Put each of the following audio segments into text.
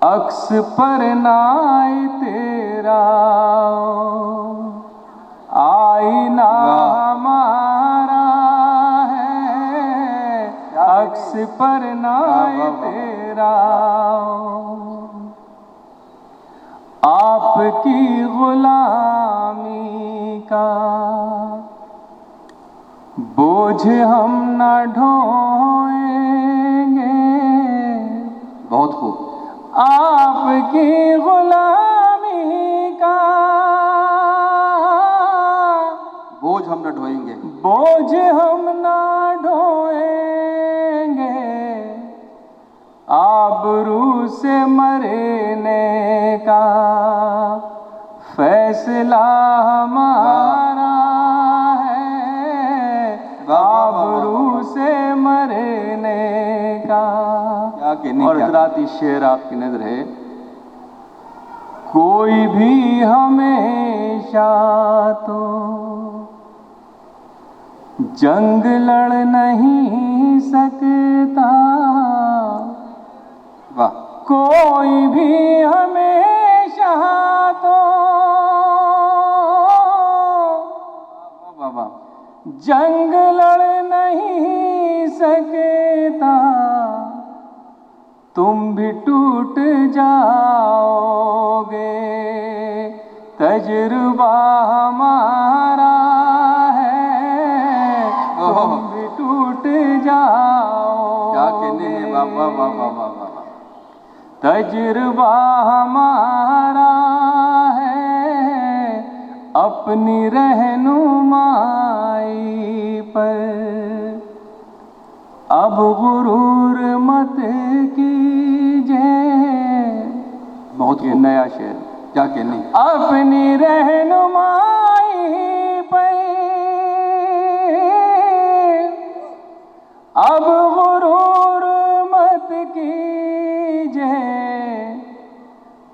अक्स पर नाई तेरा आईना हमारा है, अक्स पर नाई तेरा आपकी गुलामी का बोझ हम न ढोएंगे। बहुत खूब। आपकी गुलामी का बोझ हम न ढोएंगे, बोझ हम न ढोएंगे। आबरू से मरने का फैसला हमारा है, आबरू से मरने का। क्या कहने। और हजरात इस शेर आपकी नजर है, कोई भी हमेशा तो जंग लड़ नहीं सकता। वाह। कोई भी हमेशा तो वाह वाह। जंग लड़ नहीं सकता। तुम भी टूट जाओगे, तजुर्बा हमारा है, तुम भी टूट जाओगे। क्या कहने हैं। वाह वाह वाह वाह वाह वाह। तजुर्बा हमारा है, अपनी रहनुमाई पर अब गुरूर मत कीजिए। बहुत ये नया शेर। क्या कहने। अपनी रहनुमाई पर अब गुरूर मत कीजिए।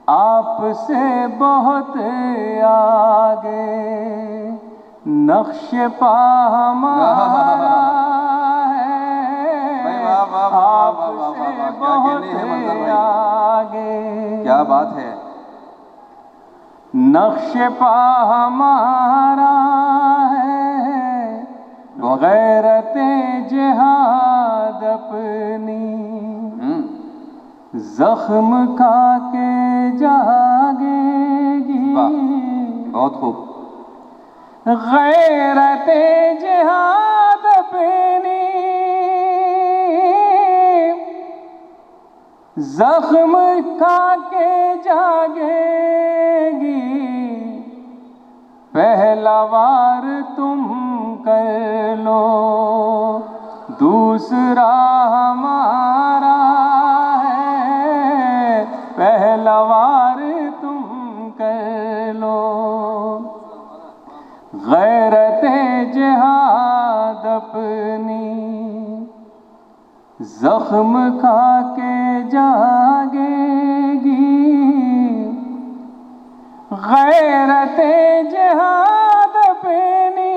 आपसे बहुत आगे नक्श पा हमारा है, आपसे बहुत आगे। क्या बात है। नक्श पा हमारा है, गैरते जिहाद अपनी जख्म खा के जागेगी। बहुत खूब। गैरते जिहाद अपनी जख्म खा के जागेगी। पहला वार तुम कर लो, दूसरा हमारा है, पहला वार तुम कर लो। गैरते जिहाद अपनी जख्म खा के जागेगी। गैरते जिहाद अपनी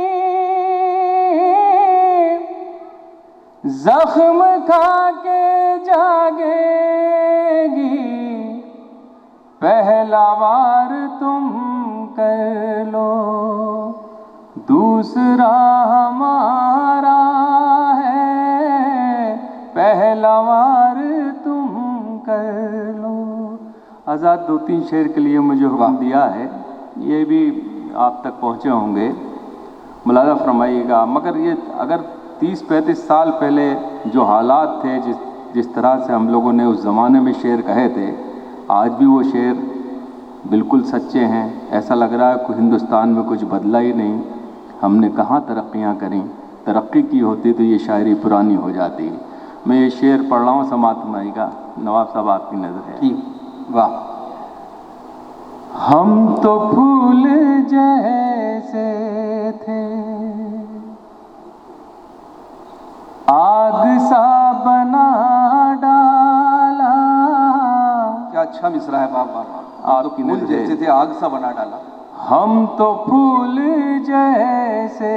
जख्म खा के जागेगी। पहला वार तुम कर लो, दूसरा हमारा है, पहला वार तुम कर लो। आज़ाद 2-3 शेर के लिए मुझे हुक्म दिया है, ये भी आप तक पहुँचे होंगे, मुलाज़ा फरमाइएगा। मगर ये अगर 30-35 साल पहले जो हालात थे, जिस तरह से हम लोगों ने उस ज़माने में शेर कहे थे, आज भी वो शेर बिल्कुल सच्चे हैं। ऐसा लग रहा है कि हिंदुस्तान में कुछ बदला ही नहीं। हमने कहाँ तरक्कियाँ करी, तरक्की की होती तो ये शायरी पुरानी हो जाती। मैं ये शेर पढ़ रहा हूँ, समाअत फरमाइएगा। नवाब साहब आपकी नज़र है। वाह। हम तो फूल जैसे थे, आग सा बना डाला। क्या अच्छा मिसरा है। वाह वाह वाह। आप तो फूल जैसे थे, आग सा बना डाला। हम तो फूल जैसे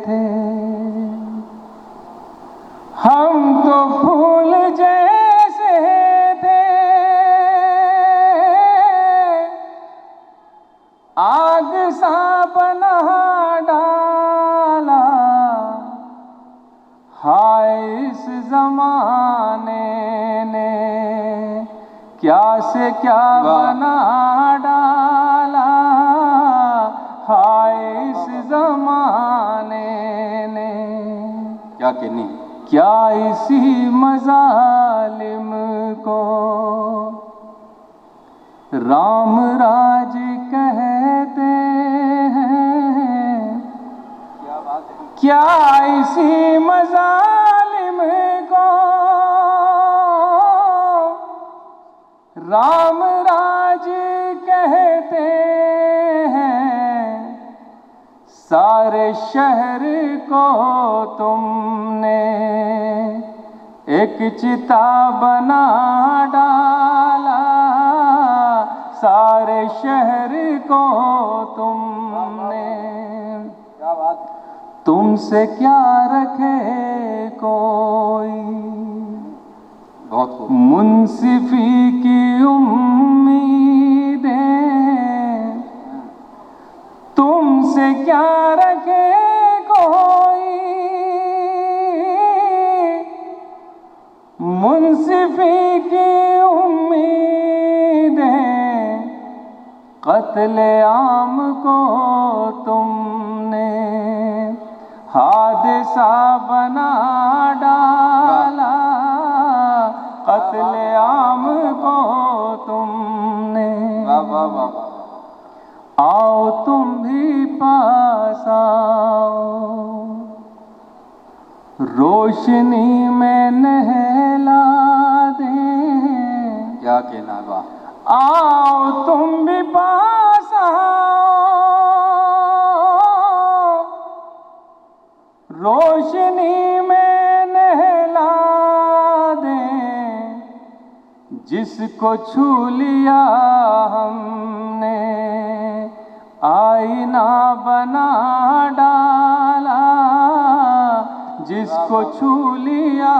थे, हम तो फूल जैसे थे, क्या से क्या बना डाला हाय इस जमाने ने, क्या कहनी, क्या इसी मजालिम को राम राज कहते हैं। क्या बात है, क्या इसी मजालिम को राम राज कहते हैं। सारे शहर को तुमने एक चिता बना डाला, सारे शहर को तुमने, क्या बात, तुमसे क्या रखे कोई, बहुत खूब, मुंसिफी की उम्मीदें, तुमसे क्या रखे कोई, मुंसिफी की उम्मीदें, कत्ले आम को तुमने हादसा बना डाला, कत्ले आम को तुमने। वाह वाह वाह, आओ तुम भी पास आओ, रोशनी में नहला दें। क्या कहना, वाह, आओ तुम भी पास आओ, रोशनी में नहला दें। जिसको छू लिया हमने आईना बना डाला, जिसको छू लिया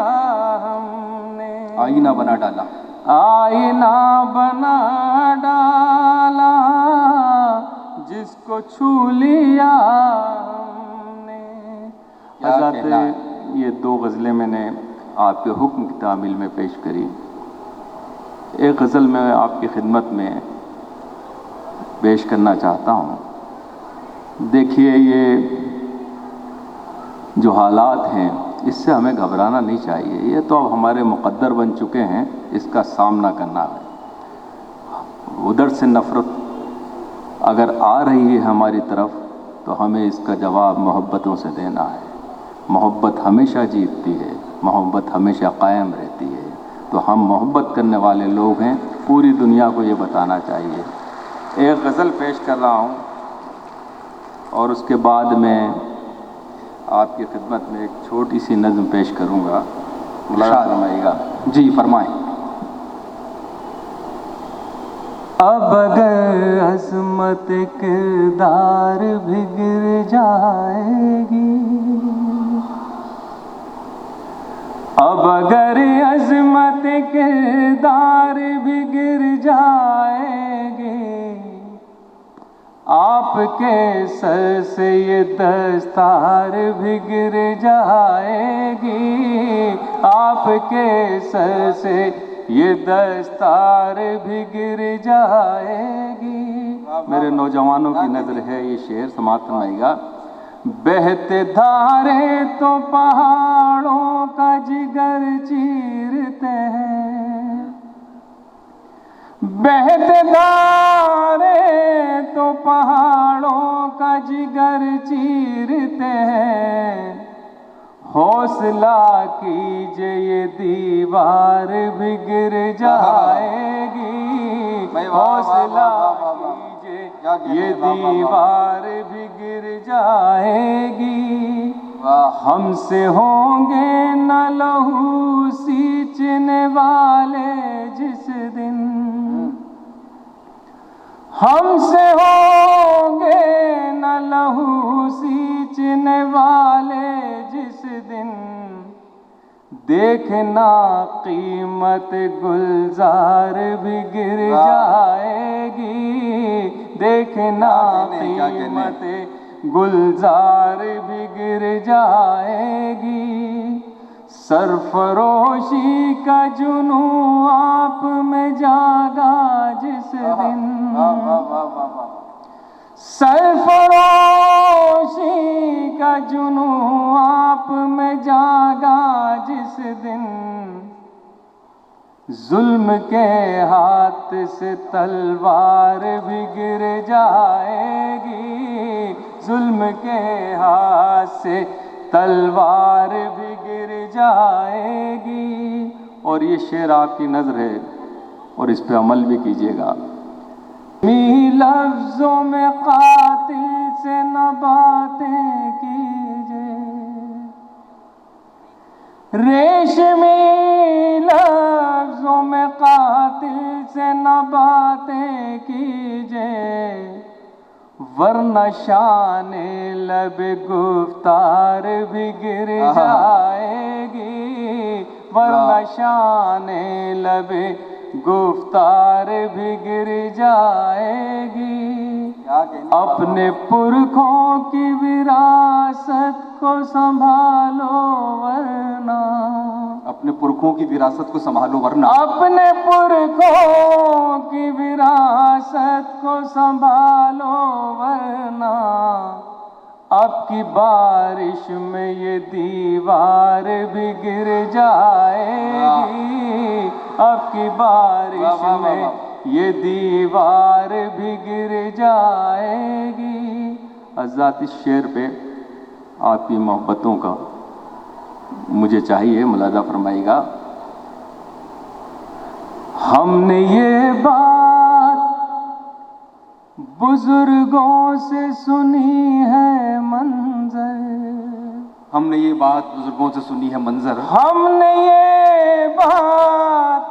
हमने आईना बना डाला, आईना बना डाला, जिसको छू लिया हमने। हज़रत, ये दो गज़लें मैंने आपके हुक्म की तामील में पेश करी। एक गज़ल मैं आपकी खिदमत में पेश करना चाहता हूँ। देखिए, ये जो हालात हैं इससे हमें घबराना नहीं चाहिए, ये तो अब हमारे मुक़द्दर बन चुके हैं, इसका सामना करना है। उधर से नफ़रत अगर आ रही है हमारी तरफ तो हमें इसका जवाब मोहब्बतों से देना है। मोहब्बत हमेशा जीतती है, मोहब्बत हमेशा कायम रहती है। तो हम मोहब्बत करने वाले लोग हैं, पूरी दुनिया को ये बताना चाहिए। एक गज़ल पेश कर रहा हूँ और उसके बाद मैं आपकी खिदमत में एक छोटी सी नज़्म पेश करूँगा, मुलाज़ा फरमाइएगा। जी फरमाएं। अब अगर अज़मत किरदार भी गिर जाएगी, अब अगर अज़मत किरदार भी गिर जाएगी, आपके सर से ये दस्तार भी गिर जाएगी, आपके सर से ये दस्तार भी गिर जाएगी। मेरे नौजवानों की नज़र है, ये शेर समाप्त फरमाइएगा। बहते धारे तो पहाड़ों का जिगर चीरते हैं, बहते धारे तो पहाड़ों का जिगर चीरते हैं। हौसला कीजिए ये दीवार भी गिर जाएगी, हौसला कीजिए ये दीवार भी गिर जाएगी। हमसे होंगे न लहू सींचने वाले जिस दिन, हमसे होंगे न लहू सींचने वाले जिस दिन, देखना कीमत गुलजार भी गिर जाएगी, देखना कीमत गुलजार भी गिर जाएगी। सरफरोशी का जुनून आप में में जागा जिस दिन, वाह वाह वाह वाह वाह। सरफरोशी का जुनू आप में जागा जिस दिन, जुल्म के हाथ से तलवार भी गिर जाएगी, जुल्म के हाथ से तलवार भी गिर जाएगी। और ये शेर आपकी नज़र है और इस पे अमल भी कीजिएगा। लफ्जों में कातिल से न बातें कीजिए, रेशमी लफ्जों में कातिल से न बातें कीजिए, वरना शाने लब गुफ्तार भी गिर जाएगी, वरना शाने लब गुफ्तार भी गिर जाएगी। अपने पुरखों की विरासत को संभालो वरना, अपने पुरखों की विरासत को संभालो वरना, अपने पुरखों की विरासत को संभालो वरना, अब की बारिश में ये दीवार भी गिर जाएगी, अब की बारिश में ये दीवार भी गिर जाएगी। हज़रात, इस शेर पे आपकी मोहब्बतों का मुझे चाहिए मुलाज़ा फरमाइएगा। हमने ये बात बुजुर्गों से सुनी है मंजर, हमने ये बात बुजुर्गों से सुनी है मंजर, हमने ये बात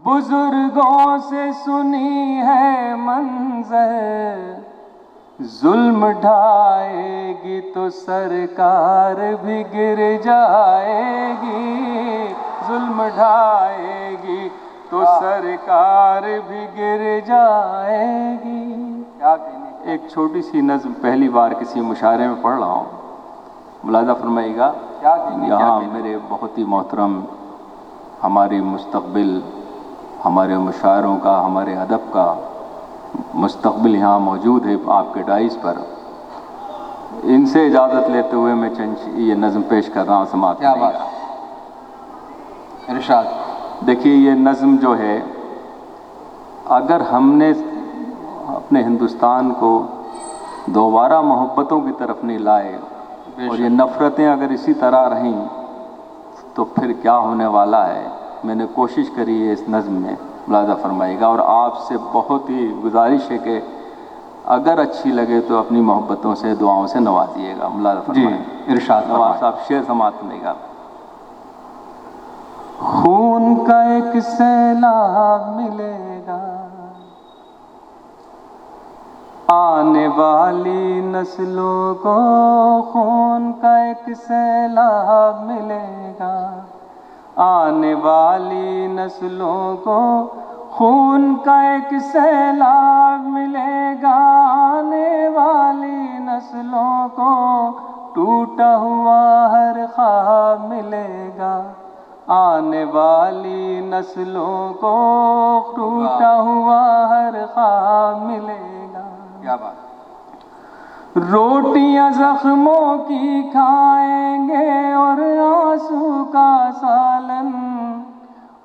बुजुर्गों से सुनी है मंजर, जुल्म ढाएगी तो सरकार भी गिर जाएगी, जुल्म ढाएगी तो सरकार भी गिर जाएगी। क्या कहने। एक छोटी सी नज़्म पहली बार किसी मुशायरे में पढ़ रहा हूँ, मुलाज़ा फरमाइएगा। क्या कहने। यहाँ मेरे बहुत ही मोहतरम हमारे मुस्तक़बिल, हमारे मुशायरों का, हमारे अदब का मुस्तक़बिल यहाँ मौजूद है आपके डाइस पर। इनसे इजाज़त लेते हुए मैं चंद ये नज़्म पेश कर रहा हूँ, समाअत करिएगा। इरशाद। देखिए, ये नज़्म जो है, अगर हमने अपने हिंदुस्तान को दोबारा मोहब्बतों की तरफ नहीं लाए और ये नफ़रतें अगर इसी तरह रहीं तो फिर क्या होने वाला है, मैंने कोशिश करी है इस नज़्म में, मुलाज़ा फरमाइएगा। और आपसे बहुत ही गुजारिश है कि अगर अच्छी लगे तो अपनी मोहब्बतों से, दुआओं से नवाजिएगा। मुलाज़ा फरमाइएगा। इरशाद। नवाज साहब, शेर समाअत करिएगा। खून का एक सैलाब मिलेगा, आने वाली नस्लों को खून का एक सैलाब मिलेगा, आने वाली नस्लों को खून का एक सैलाब मिलेगा, आने वाली नस्लों को टूटा हुआ हर ख्वाब मिलेगा, आने वाली नस्लों को टूटा हुआ हर ख्वाब मिलेगा। क्या बात। रोटियां जख्मों की खाएंगे और आंसू का सालन,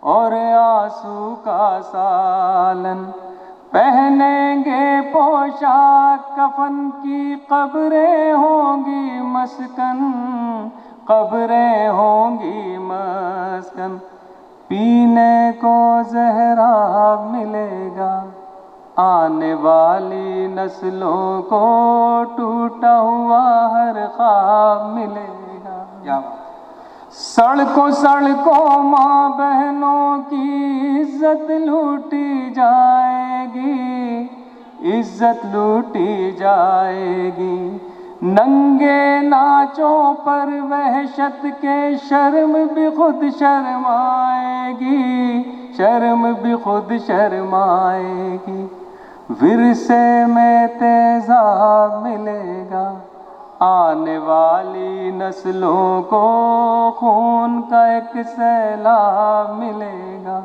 और आंसू का सालन पहनेंगे पोशाक कफन की, कब्रें होंगी मस्कन, कब्रें होंगी मस्कन, पीने को ज़हराब मिलेगा, आने वाली नस्लों को टूटा हुआ हर ख्वाब मिलेगा। क्या सड़कों सड़कों माँ बहनों की इज्जत लूटी जाएगी, इज्जत लूटी जाएगी, नंगे नाचों पर वहशत के शर्म भी खुद शर्माएगी, शर्म भी खुद शर्माएगी, विरसे में तेजाब मिलेगा, आने वाली नस्लों को खून का एक सैलाब मिलेगा।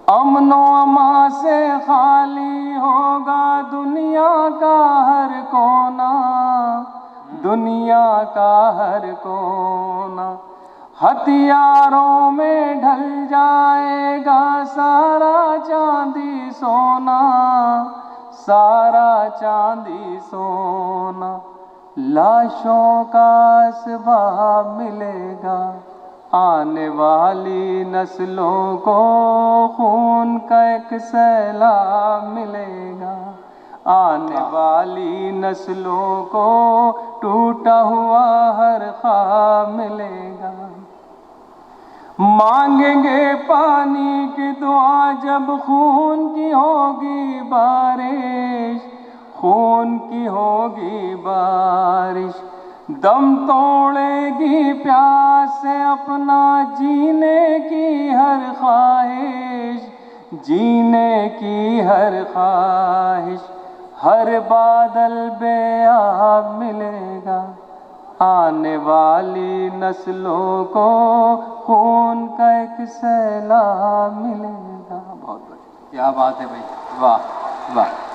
अमनो अमा से खाली होगा दुनिया का हर कोना, दुनिया का हर कोना। हथियारों में ढल जाएगा सारा चांदी सोना, सारा चांदी सोना। लाशों का असबाब मिलेगा, आने वाली नस्लों को खून का एक सैलाब मिलेगा, आने वाली नस्लों को टूटा हुआ हर ख्वाब मिलेगा। मांगेंगे पानी की दुआ जब खून की होगी बारिश, खून की होगी बारिश। दम तोड़ेगी प्यास से अपना जीने की हर ख्वाहिश, जीने की हर ख्वाहिश। हर बादल बेआब मिलेगा, आने वाली नस्लों को खून का एक सैलाब मिलेगा। बहुत बढ़िया, क्या बात है भाई, वाह वाह।